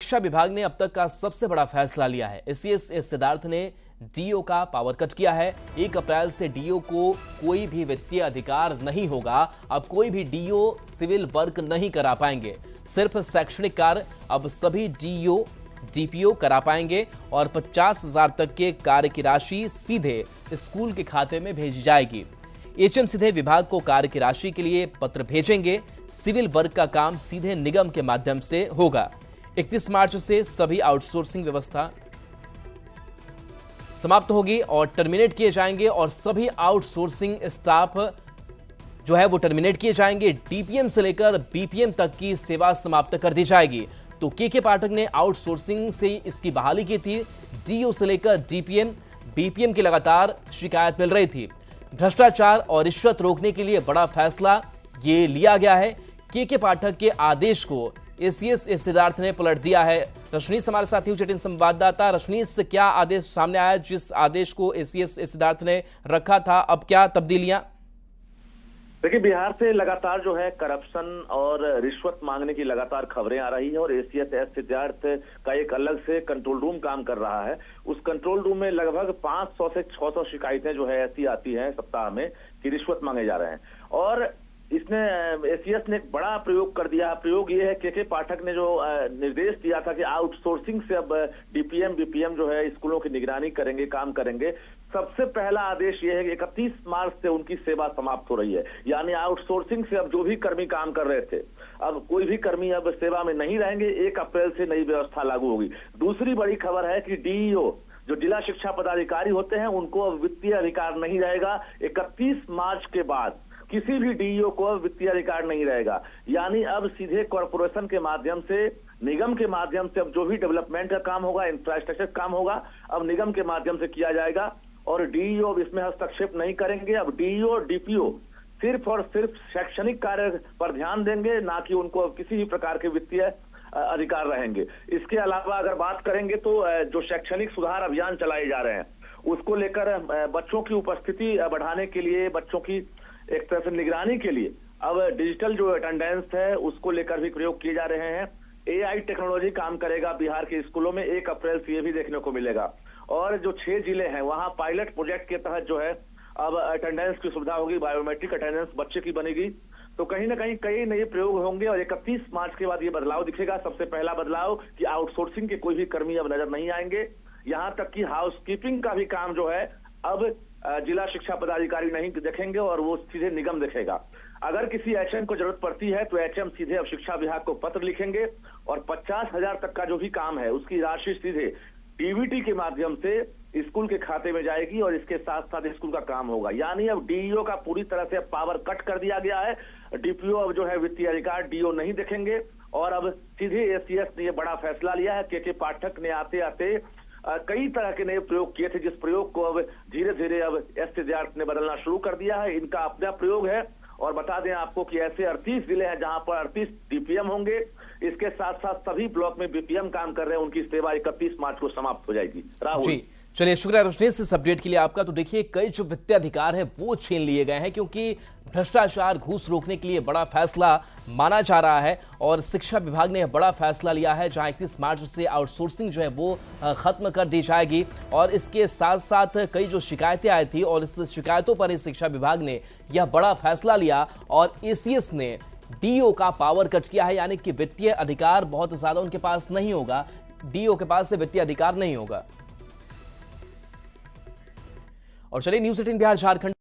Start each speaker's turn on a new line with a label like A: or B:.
A: शिक्षा विभाग ने अब तक का सबसे बड़ा फैसला लिया है। एसीएस सिद्धार्थ ने डीओ का पावर कट किया है। 1 अप्रैल से डीओ को कोई भी वित्तीय अधिकार नहीं होगा। अब कोई भी डीओ सिविल वर्क नहीं करा पाएंगे, सिर्फ शैक्षणिक कार्य अब सभी डीओ डीपीओ करा पाएंगे और 50,000 तक के कार्य की राशि सीधे स्कूल के खाते में भेजी जाएगी। एचएम सीधे विभाग को कार्य की राशि के लिए पत्र भेजेंगे। सिविल वर्क का काम सीधे निगम के माध्यम से होगा। 31 मार्च से सभी आउटसोर्सिंग व्यवस्था समाप्त होगी और टर्मिनेट किए जाएंगे और सभी आउटसोर्सिंग स्टाफ जो है वो टर्मिनेट किए जाएंगे। डीपीएम से लेकर बीपीएम तक की सेवा समाप्त कर दी जाएगी। तो के पाठक ने आउटसोर्सिंग से इसकी बहाली की थी। डीओ से लेकर डीपीएम बीपीएम की लगातार शिकायत मिल रही थी। भ्रष्टाचार और रिश्वत रोकने के लिए बड़ा फैसला ये लिया गया है। के पाठक के आदेश को एसीएस सिद्धार्थ ने पलट दिया है। रशनीश हमारे साथी उच्चतम संवाददाता। रशनीश, क्या आदेश सामने आया जिस आदेश को एसीएस सिद्धार्थ ने रखा था, अब क्या तब्दीलियां?
B: देखिए, बिहार से लगातार जो है करप्शन और रिश्वत मांगने की लगातार खबरें आ रही है और एसीएस सिद्धार्थ का एक अलग से कंट्रोल रूम काम कर रहा है। उस कंट्रोल रूम में लगभग 500 से 600 शिकायतें जो है ऐसी आती हैं सप्ताह में कि रिश्वत मांगे जा रहे हैं। और इसने एसीएस ने एक बड़ा प्रयोग कर दिया। प्रयोग ये है के पाठक ने जो निर्देश दिया था कि आउटसोर्सिंग से अब डीपीएम बीपीएम जो है स्कूलों की निगरानी करेंगे, काम करेंगे। सबसे पहला आदेश ये है कि 31 मार्च से उनकी सेवा समाप्त हो रही है। यानी आउटसोर्सिंग से अब जो भी कर्मी काम कर रहे थे, अब कोई भी कर्मी अब सेवा में नहीं रहेंगे। 1 अप्रैल से नई व्यवस्था लागू होगी। दूसरी बड़ी खबर है कि डीईओ जो जिला शिक्षा पदाधिकारी होते हैं उनको अब वित्तीय अधिकार नहीं रहेगा। 31 मार्च के बाद किसी भी डीईओ को अब वित्तीय अधिकार नहीं रहेगा। यानी अब सीधे कॉर्पोरेशन के माध्यम से, निगम के माध्यम से अब जो भी डेवलपमेंट का काम होगा, इंफ्रास्ट्रक्चर काम होगा, अब निगम के माध्यम से किया जाएगा और डीईओ अब इसमें हस्तक्षेप नहीं करेंगे। अब डीईओ डीपीओ सिर्फ और सिर्फ शैक्षणिक कार्य पर ध्यान देंगे, ना कि उनको अब किसी भी प्रकार के वित्तीय अधिकार रहेंगे। इसके अलावा अगर बात करेंगे तो जो शैक्षणिक सुधार अभियान चलाए जा रहे हैं उसको लेकर बच्चों की उपस्थिति बढ़ाने के लिए, बच्चों की एक तरह से निगरानी के लिए अब डिजिटल जो अटेंडेंस है उसको लेकर भी प्रयोग किए जा रहे हैं। एआई टेक्नोलॉजी काम करेगा बिहार के स्कूलों में। 1 अप्रैल से ये भी देखने को मिलेगा। और जो 6 जिले हैं वहां पायलट प्रोजेक्ट के तहत जो है अब अटेंडेंस की सुविधा होगी, बायोमेट्रिक अटेंडेंस बच्चे की बनेगी। तो कहीं ना कहीं कई नए प्रयोग होंगे और 31 मार्च के बाद ये बदलाव दिखेगा। सबसे पहला बदलाव कि आउटसोर्सिंग के कोई भी कर्मी अब नजर नहीं आएंगे। यहां तक कि हाउसकीपिंग का भी काम जो है अब जिला शिक्षा पदाधिकारी नहीं देखेंगे और वो सीधे निगम देखेगा। अगर किसी एचएम को जरूरत पड़ती है तो एचएम सीधे अब शिक्षा विभाग को पत्र लिखेंगे और 50,000 तक का जो भी काम है उसकी राशि सीधे डीबीटी के माध्यम से स्कूल के खाते में जाएगी और इसके साथ साथ स्कूल का काम होगा। यानी अब डीईओ का पूरी तरह से पावर कट कर दिया गया है। डीपीओ अब जो है वित्तीय अधिकार डीओ नहीं देखेंगे और अब सीधे एसीएस ने यह बड़ा फैसला लिया है। के पाठक ने आते आते कई तरह के नए प्रयोग किए थे, जिस प्रयोग को अब धीरे धीरे अब एस सिद्धार्थ ने बदलना शुरू कर दिया है। इनका अपना प्रयोग है और बता दें आपको कि ऐसे 38 जिले हैं जहां पर 38 डीपीएम होंगे। इसके साथ साथ सभी ब्लॉक में बीपीएम काम कर रहे हैं, उनकी सेवा 31 मार्च को समाप्त हो जाएगी। राहुल
A: जी, चलिए, शुक्रिया रजनीश इस अपडेट के लिए आपका। तो देखिए, कई जो वित्तीय अधिकार है वो छीन लिए गए हैं क्योंकि भ्रष्टाचार, घूस रोकने के लिए बड़ा फैसला माना जा रहा है और शिक्षा विभाग ने बड़ा फैसला लिया है जहां 31 मार्च से आउटसोर्सिंग जो है वो खत्म कर दी जाएगी। और इसके साथ साथ कई जो शिकायतें आई थी और इस शिकायतों पर शिक्षा विभाग ने यह बड़ा फैसला लिया और एसीएस ने डीओ का पावर कट किया है। यानी कि वित्तीय अधिकार बहुत ज्यादा उनके पास नहीं होगा, डीओ के पास से वित्तीय अधिकार नहीं होगा। और चलिए, न्यूज़ 18 बिहार झारखंड